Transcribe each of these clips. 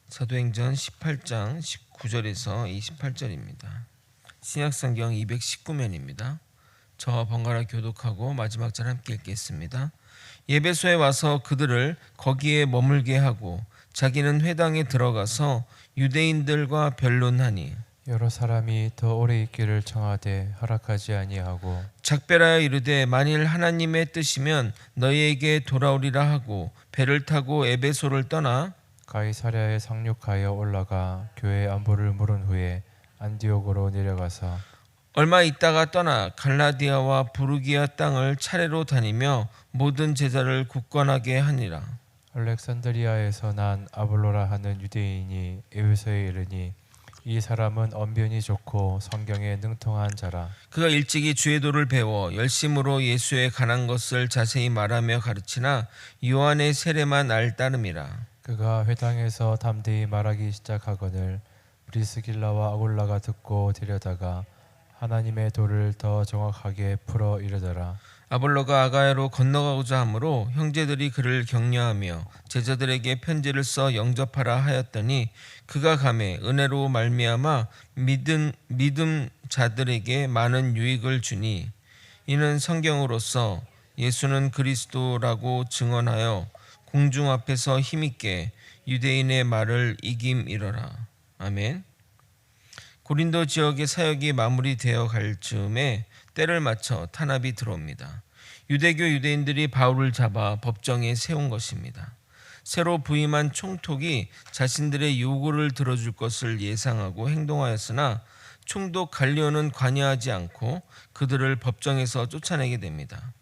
사도행전 18장 19절에서 28절입니다. 신약성경 219면입니다. 저와 번갈아 교독하고 마지막 절 함께 읽겠습니다. 예배소에 와서 그들을 거기에 머물게 하고 자기는 회당에 들어가서 유대인들과 변론하니 여러 사람이 더 오래 있기를 청하되 허락하지 아니하고 작별하여 이르되 만일 하나님의 뜻이면 너희에게 돌아오리라 하고 배를 타고 에베소를 떠나 가이사랴에 상륙하여 올라가 교회 안부를 물은 후에 안디옥으로 내려가서 얼마 있다가 떠나 갈라디아와 부르기아 땅을 차례로 다니며 모든 제자를 굳건하게 하니라. 알렉산드리아에서 난 아볼로라 하는 유대인이 에베소에 이르니 이 사람은 언변이 좋고 성경에 능통한 자라. 그가 일찍이 주의 도를 배워 열심으로 예수에 관한 것을 자세히 말하며 가르치나 요한의 세례만 알 따름이라. 그가 회당에서 담대히 말하기 시작하거늘 브리스길라와 아굴라가 듣고 데려다가 하나님의 도를 더 정확하게 풀어 이르더라. 아볼로가 아가야로 건너가고자 하므로 형제들이 그를 격려하며 제자들에게 편지를 써 영접하라 하였더니 그가 가매 은혜로 말미암아 믿음 자들에게 많은 유익을 주니 이는 성경으로서 예수는 그리스도라고 증언하여 공중 앞에서 힘있게 유대인의 말을 이김이러라. 아멘. 고린도 지역의 사역이 마무리되어 갈 즈음에 때를 맞춰 탄압이 들어옵니다. 유대교 유대인들이 바울을 잡아 법정에 세운 것입니다. 새로 부임한 총독이 자신들의 요구를 들어줄 것을 예상하고 행동하였으나 총독 갈리오는 관여하지 않고 그들을 법정에서 쫓아내게 됩니다.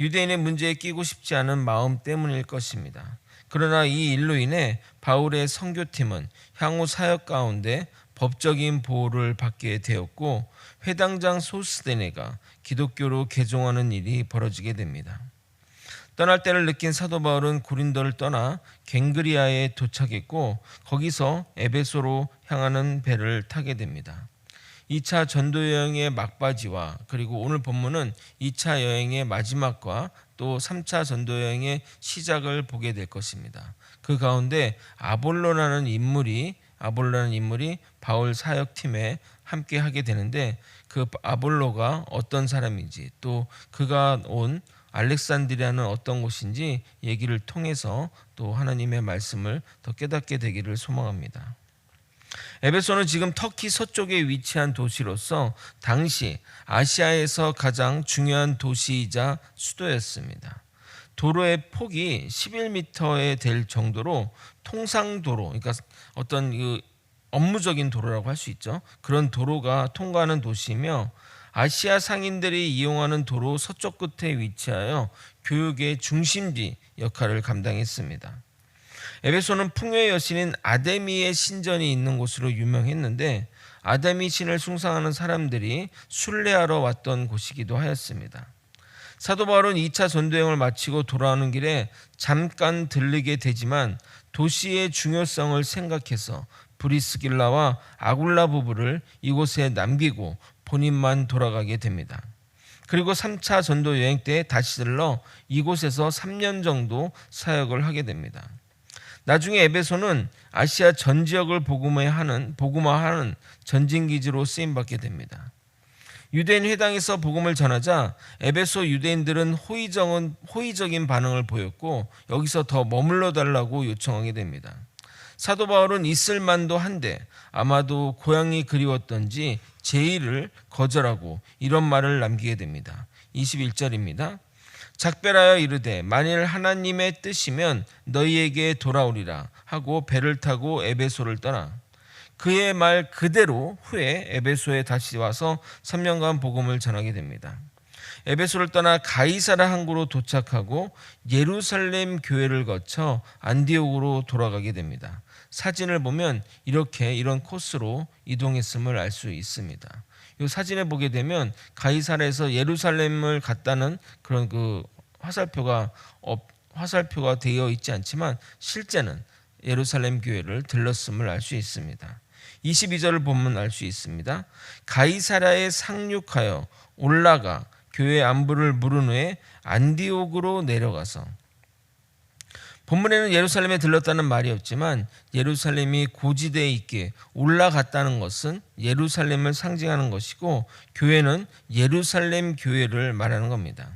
유대인의 문제에 끼고 싶지 않은 마음 때문일 것입니다. 그러나 이 일로 인해 바울의 선교팀은 향후 사역 가운데 법적인 보호를 받게 되었고 회당장 소스데네가 기독교로 개종하는 일이 벌어지게 됩니다. 떠날 때를 느낀 사도 바울은 고린도를 떠나 갱그리아에 도착했고 거기서 에베소로 향하는 배를 타게 됩니다. 2차 전도 여행의 막바지와 그리고 오늘 본문은 2차 여행의 마지막과 또 3차 전도 여행의 시작을 보게 될 것입니다. 그 가운데 아볼로라는 인물이 바울 사역팀에 함께 하게 되는데 그 아볼로가 어떤 사람인지 또 그가 온 알렉산드리아는 어떤 곳인지 얘기를 통해서 또 하나님의 말씀을 더 깨닫게 되기를 소망합니다. 에베소는 지금 터키 서쪽에 위치한 도시로서 당시 아시아에서 가장 중요한 도시이자 수도였습니다. 도로의 폭이 11m에 될 정도로 통상도로, 그러니까 어떤 업무적인 도로라고 할 수 있죠. 그런 도로가 통과하는 도시이며 아시아 상인들이 이용하는 도로 서쪽 끝에 위치하여 교육의 중심지 역할을 감당했습니다. 에베소는 풍요의 여신인 아데미의 신전이 있는 곳으로 유명했는데 아데미 신을 숭상하는 사람들이 순례하러 왔던 곳이기도 하였습니다. 사도 바울은 2차 전도여행을 마치고 돌아오는 길에 잠깐 들르게 되지만 도시의 중요성을 생각해서 브리스길라와 아굴라 부부를 이곳에 남기고 본인만 돌아가게 됩니다. 그리고 3차 전도 여행 때 다시 들러 이곳에서 3년 정도 사역을 하게 됩니다. 나중에 에베소는 아시아 전 지역을 복음화하는 전진기지로 쓰임받게 됩니다. 유대인 회당에서 복음을 전하자 에베소 유대인들은 호의적인 반응을 보였고 여기서 더 머물러 달라고 요청하게 됩니다. 사도 바울은 있을 만도 한데 아마도 고향이 그리웠던지 제의를 거절하고 이런 말을 남기게 됩니다. 21절입니다. 작별하여 이르되 만일 하나님의 뜻이면 너희에게 돌아오리라 하고 배를 타고 에베소를 떠나 그의 말 그대로 후에 에베소에 다시 와서 3년간 복음을 전하게 됩니다. 에베소를 떠나 가이사랴 항구로 도착하고 예루살렘 교회를 거쳐 안디옥으로 돌아가게 됩니다. 사진을 보면 이런 코스로 이동했음을 알 수 있습니다. 이 사진을 보게 되면 가이사랴에서 예루살렘을 갔다는 그런 화살표가 되어 있지 않지만 실제는 예루살렘 교회를 들렀음을 알 수 있습니다. 22절을 보면 알 수 있습니다. 가이사랴에 상륙하여 올라가 교회 안부를 물은 후에 안디옥으로 내려가서 본문에는 예루살렘에 들렀다는 말이 없지만 예루살렘이 고지대에 있게 올라갔다는 것은 예루살렘을 상징하는 것이고 교회는 예루살렘 교회를 말하는 겁니다.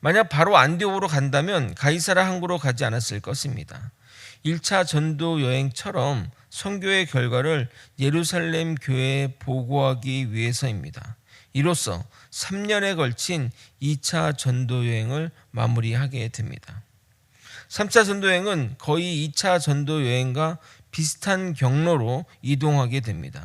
만약 바로 안디옥으로 간다면 가이사라 항구로 가지 않았을 것입니다. 1차 전도 여행처럼 선교의 결과를 예루살렘 교회에 보고하기 위해서입니다. 이로써 3년에 걸친 2차 전도 여행을 마무리하게 됩니다. 3차 전도 여행은 거의 2차 전도 여행과 비슷한 경로로 이동하게 됩니다.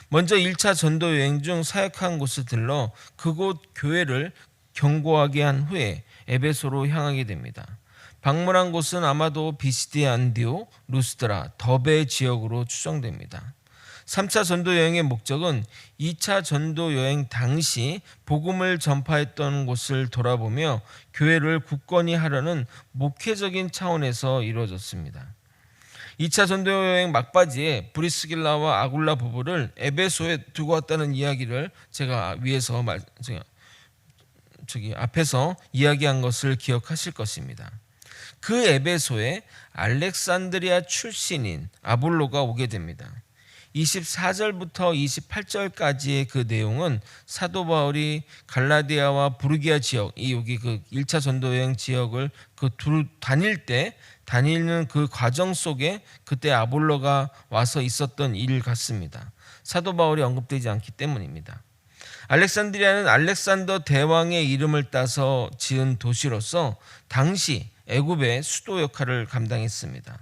먼저 1차 전도 여행 중 사역한 곳을 들러 그곳 교회를 경고하게 한 후에 에베소로 향하게 됩니다. 방문한 곳은 아마도 비시디 안디옥, 루스드라, 더베 지역으로 추정됩니다. 3차 전도 여행의 목적은 2차 전도 여행 당시 복음을 전파했던 곳을 돌아보며 교회를 굳건히 하려는 목회적인 차원에서 이루어졌습니다. 2차 전도 여행 막바지에 브리스길라와 아굴라 부부를 에베소에 두고 왔다는 이야기를 제가 앞에서 이야기한 것을 기억하실 것입니다. 그 에베소에 알렉산드리아 출신인 아볼로가 오게 됩니다. 24절부터 28절까지의 그 내용은 사도 바울이 갈라디아와 부르기아 지역, 여기 그 1차 전도 여행 지역을 다니는 그 과정 속에 그때 아볼로가 와서 있었던 일 같습니다. 사도 바울이 언급되지 않기 때문입니다. 알렉산드리아는 알렉산더 대왕의 이름을 따서 지은 도시로서 당시 애굽의 수도 역할을 감당했습니다.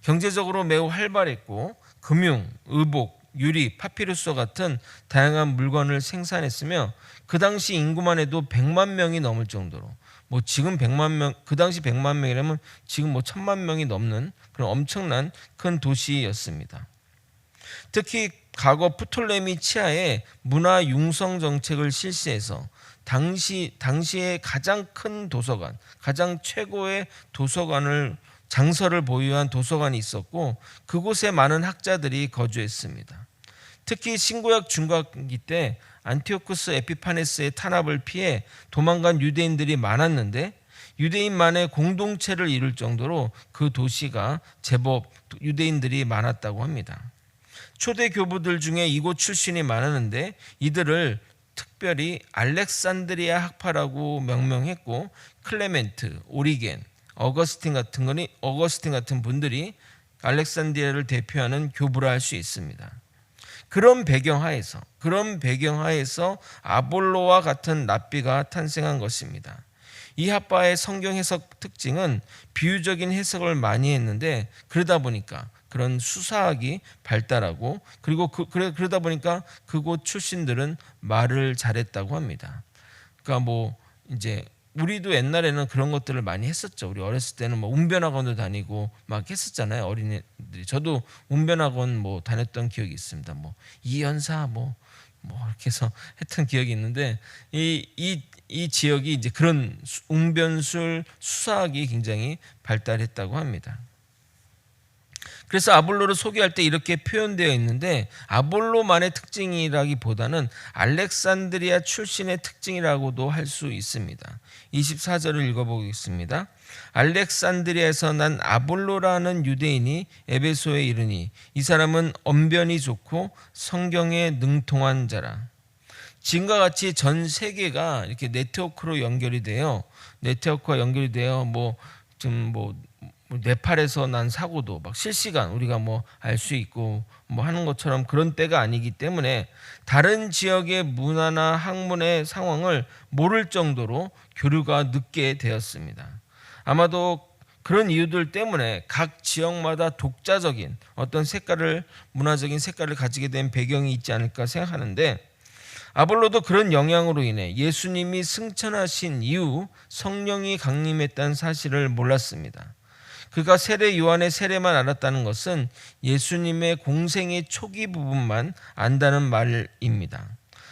경제적으로 매우 활발했고 금융, 의복, 유리, 파피루스와 같은 다양한 물건을 생산했으며 그 당시 인구만 해도 100만 명이 넘을 정도로 지금 100만 명, 그 당시 100만 명이라면 지금 1000만 명이 넘는 그런 엄청난 큰 도시였습니다. 특히 과거 프톨레미 치하에 문화 융성 정책을 실시해서 당시에 가장 큰 도서관, 가장 최고의 장서를 보유한 도서관이 있었고 그곳에 많은 학자들이 거주했습니다. 특히 신구약 중간기 때 안티오쿠스 에피파네스의 탄압을 피해 도망간 유대인들이 많았는데 유대인만의 공동체를 이룰 정도로 그 도시가 제법 유대인들이 많았다고 합니다. 초대 교부들 중에 이곳 출신이 많았는데 이들을 특별히 알렉산드리아 학파라고 명명했고 클레멘트, 오리겐, 어거스틴 같은 분들이 알렉산드리아를 대표하는 교부라 할 수 있습니다. 그런 배경하에서 아볼로와 같은 랍비가 탄생한 것입니다. 이 학파의 성경 해석 특징은 비유적인 해석을 많이 했는데 그러다 보니까 그런 수사학이 발달하고 그리고 그러다 보니까 그곳 출신들은 말을 잘했다고 합니다. 그러니까 이제 우리도 옛날에는 그런 것들을 많이 했었죠. 우리 어렸을 때는 운변학원도 다니고 막 했었잖아요. 어린애들이. 저도 운변학원 다녔던 기억이 있습니다. 이연사 이렇게 해서 했던 기억이 있는데 이 지역이 이제 그런 웅변술 수사학이 굉장히 발달했다고 합니다. 그래서 아볼로를 소개할 때 이렇게 표현되어 있는데 아볼로만의 특징이라기보다는 알렉산드리아 출신의 특징이라고도 할 수 있습니다. 24절을 읽어보겠습니다. 알렉산드리아에서 난 아볼로라는 유대인이 에베소에 이르니 이 사람은 언변이 좋고 성경에 능통한 자라. 지금과 같이 전 세계가 이렇게 네트워크와 연결이 되어 네팔에서 난 사고도 실시간 우리가 알 수 있고 하는 것처럼 그런 때가 아니기 때문에 다른 지역의 문화나 학문의 상황을 모를 정도로 교류가 늦게 되었습니다. 아마도 그런 이유들 때문에 각 지역마다 독자적인 어떤 문화적인 색깔을 가지게 된 배경이 있지 않을까 생각하는데 아볼로도 그런 영향으로 인해 예수님이 승천하신 이후 성령이 강림했다는 사실을 몰랐습니다. 그가 세례 요한의 세례만 알았다는 것은 예수님의 공생의 초기 부분만 안다는 말입니다.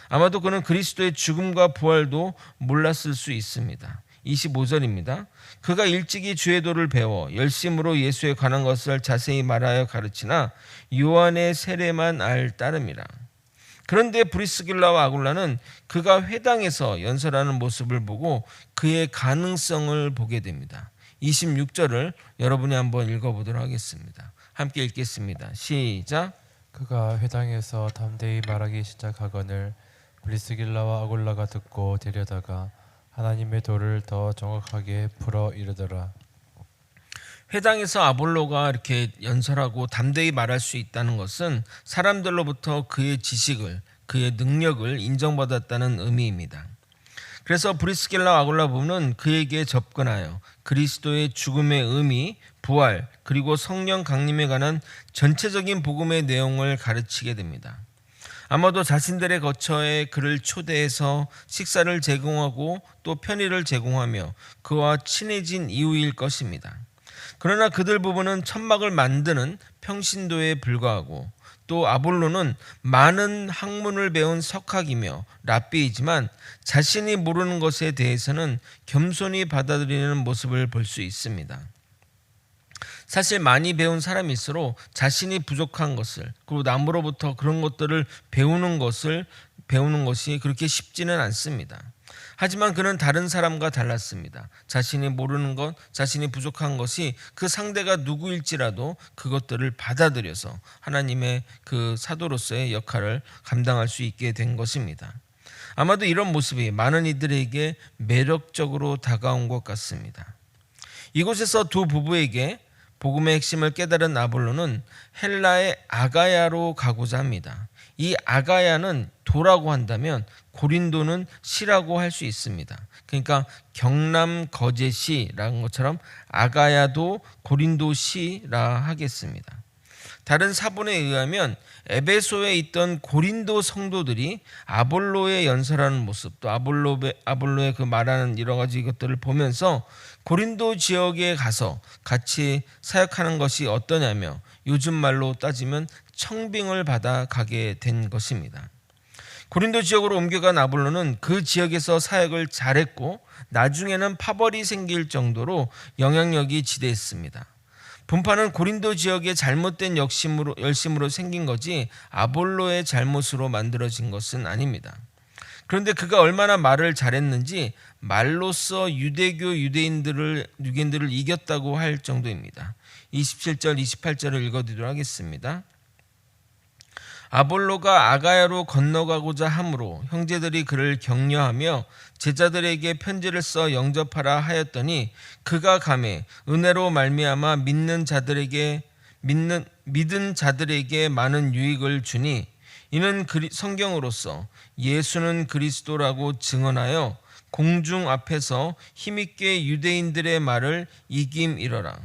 아마도 그는 그리스도의 죽음과 부활도 몰랐을 수 있습니다. 25절입니다. 그가 일찍이 주의 도를 배워 열심으로 예수에 관한 것을 자세히 말하여 가르치나 요한의 세례만 알 따름이라. 그런데 브리스길라와 아굴라는 그가 회당에서 연설하는 모습을 보고 그의 가능성을 보게 됩니다. 26절을 여러분이 한번 읽어보도록 하겠습니다. 함께 읽겠습니다. 시작. 그가 회당에서 담대히 말하기 시작하거늘 브리스길라와 아굴라가 듣고 데려다가 하나님의 도를 더 정확하게 풀어 이르더라. 회당에서 아볼로가 이렇게 연설하고 담대히 말할 수 있다는 것은 사람들로부터 그의 지식을, 그의 능력을 인정받았다는 의미입니다. 그래서 브리스길라와 아굴라 부부는 그에게 접근하여 그리스도의 죽음의 의미, 부활, 그리고 성령 강림에 관한 전체적인 복음의 내용을 가르치게 됩니다. 아마도 자신들의 거처에 그를 초대해서 식사를 제공하고 또 편의를 제공하며 그와 친해진 이유일 것입니다. 그러나 그들 부부는 천막을 만드는 평신도에 불과하고 또 아볼로는 많은 학문을 배운 석학이며 랍비이지만 자신이 모르는 것에 대해서는 겸손히 받아들이는 모습을 볼 수 있습니다. 사실 많이 배운 사람일수록 자신이 부족한 것을 그리고 남으로부터 그런 것들을 배우는 것이 그렇게 쉽지는 않습니다. 하지만 그는 다른 사람과 달랐습니다. 자신이 모르는 것, 자신이 부족한 것이 그 상대가 누구일지라도 그것들을 받아들여서 하나님의 그 사도로서의 역할을 감당할 수 있게 된 것입니다. 아마도 이런 모습이 많은 이들에게 매력적으로 다가온 것 같습니다. 이곳에서 두 부부에게 복음의 핵심을 깨달은 아볼로는 헬라의 아가야로 가고자 합니다. 이 아가야는 도라고 한다면 고린도는 시라고 할 수 있습니다. 그러니까 경남 거제시라는 것처럼 아가야도 고린도 시라 하겠습니다. 다른 사본에 의하면 에베소에 있던 고린도 성도들이 아볼로의 연설하는 모습, 또 아볼로의 그 말하는 여러 가지 것들을 보면서 고린도 지역에 가서 같이 사역하는 것이 어떠냐며 요즘 말로 따지면 청빙을 받아 가게 된 것입니다. 고린도 지역으로 옮겨간 아볼로는 그 지역에서 사역을 잘했고 나중에는 파벌이 생길 정도로 영향력이 지대했습니다. 분파는 고린도 지역의 잘못된 열심으로 생긴 거지 아볼로의 잘못으로 만들어진 것은 아닙니다. 그런데 그가 얼마나 말을 잘했는지 말로써 유대인들을 이겼다고 할 정도입니다. 27절 28절을 읽어드리도록 하겠습니다. 아볼로가 아가야로 건너가고자 함으로 형제들이 그를 격려하며 제자들에게 편지를 써 영접하라 하였더니 그가 가매 은혜로 말미암아 믿은 자들에게 많은 유익을 주니 이는 성경으로서 예수는 그리스도라고 증언하여 공중 앞에서 힘있게 유대인들의 말을 이김이러라.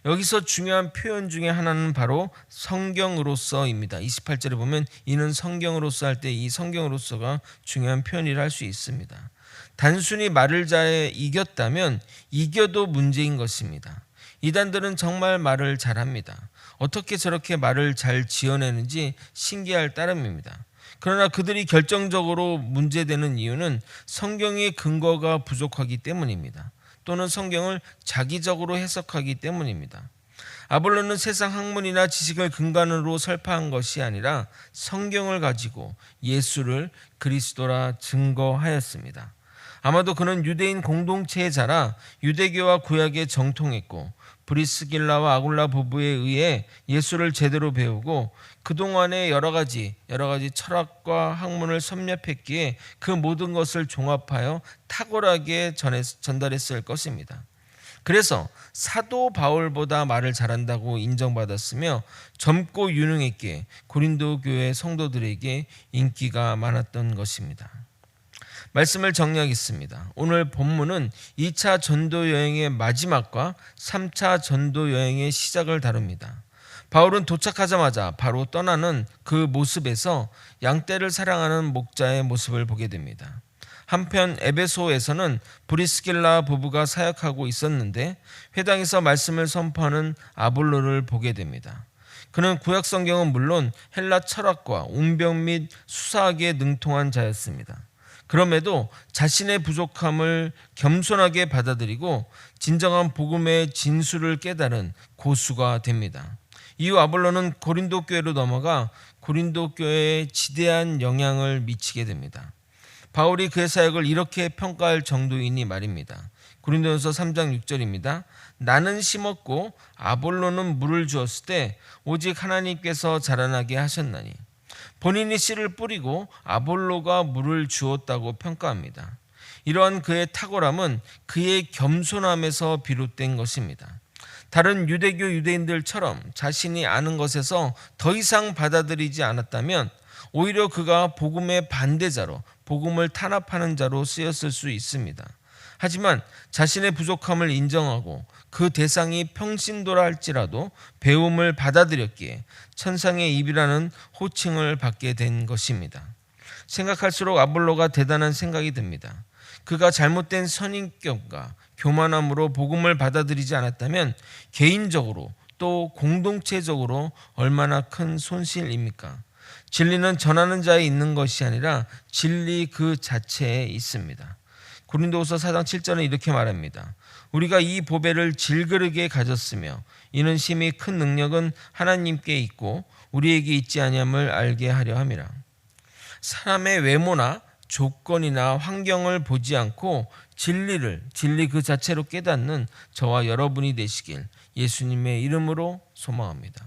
여기서 중요한 표현 중에 하나는 바로 성경으로서입니다. 28절에 보면 이는 성경으로서 할 때 이 성경으로서가 중요한 표현이라 할 수 있습니다. 단순히 말을 잘해 이겼다면 이겨도 문제인 것입니다. 이단들은 정말 말을 잘합니다. 어떻게 저렇게 말을 잘 지어내는지 신기할 따름입니다. 그러나 그들이 결정적으로 문제되는 이유는 성경의 근거가 부족하기 때문입니다. 또는 성경을 자기적으로 해석하기 때문입니다. 아볼로는 세상 학문이나 지식을 근간으로 설파한 것이 아니라 성경을 가지고 예수를 그리스도라 증거하였습니다. 아마도 그는 유대인 공동체에 자라 유대교와 구약에 정통했고 브리스길라와 아굴라 부부에 의해 예수를 제대로 배우고 그동안의 여러 가지 철학과 학문을 섭렵했기에 그 모든 것을 종합하여 탁월하게 전달했을 것입니다. 그래서 사도 바울보다 말을 잘한다고 인정받았으며 젊고 유능했기에 고린도 교회 성도들에게 인기가 많았던 것입니다. 말씀을 정리하겠습니다. 오늘 본문은 2차 전도 여행의 마지막과 3차 전도 여행의 시작을 다룹니다. 바울은 도착하자마자 바로 떠나는 그 모습에서 양떼를 사랑하는 목자의 모습을 보게 됩니다. 한편 에베소에서는 브리스길라 부부가 사역하고 있었는데 회당에서 말씀을 선포하는 아볼로를 보게 됩니다. 그는 구약 성경은 물론 헬라 철학과 운병 및 수사학에 능통한 자였습니다. 그럼에도 자신의 부족함을 겸손하게 받아들이고 진정한 복음의 진수를 깨달은 고수가 됩니다. 이후 아볼로는 고린도 교회로 넘어가 고린도 교회에 지대한 영향을 미치게 됩니다. 바울이 그의 사역을 이렇게 평가할 정도이니 말입니다. 고린도전서 3장 6절입니다. 나는 심었고 아볼로는 물을 주었을 때 오직 하나님께서 자라나게 하셨나니 본인이 씨를 뿌리고 아볼로가 물을 주었다고 평가합니다. 이러한 그의 탁월함은 그의 겸손함에서 비롯된 것입니다. 다른 유대교 유대인들처럼 자신이 아는 것에서 더 이상 받아들이지 않았다면 오히려 그가 복음의 반대자로 복음을 탄압하는 자로 쓰였을 수 있습니다. 하지만 자신의 부족함을 인정하고 그 대상이 평신도라 할지라도 배움을 받아들였기에 천상의 입이라는 호칭을 받게 된 것입니다. 생각할수록 아볼로가 대단한 생각이 듭니다. 그가 잘못된 선인격과 교만함으로 복음을 받아들이지 않았다면 개인적으로 또 공동체적으로 얼마나 큰 손실입니까? 진리는 전하는 자에 있는 것이 아니라 진리 그 자체에 있습니다. 고린도후서 4장 7절은 이렇게 말합니다. 우리가 이 보배를 질그릇에 가졌으며 이는 심히 큰 능력은 하나님께 있고 우리에게 있지 아니함을 알게 하려 함이라. 사람의 외모나 조건이나 환경을 보지 않고 진리 그 자체로 깨닫는 저와 여러분이 되시길 예수님의 이름으로 소망합니다.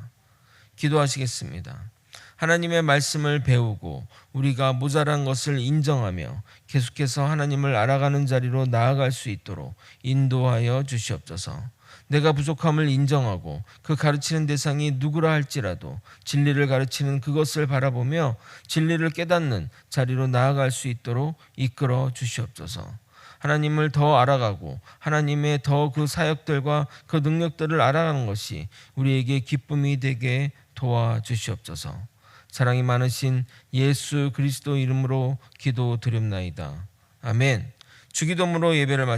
기도하시겠습니다. 하나님의 말씀을 배우고 우리가 모자란 것을 인정하며 계속해서 하나님을 알아가는 자리로 나아갈 수 있도록 인도하여 주시옵소서. 내가 부족함을 인정하고 그 가르치는 대상이 누구라 할지라도 진리를 가르치는 그것을 바라보며 진리를 깨닫는 자리로 나아갈 수 있도록 이끌어 주시옵소서. 하나님을 더 알아가고 하나님의 더 그 사역들과 그 능력들을 알아가는 것이 우리에게 기쁨이 되게 도와주시옵소서. 사랑이 많으신 예수 그리스도 이름으로 기도드립나이다. 아멘. 주기도문으로 예배를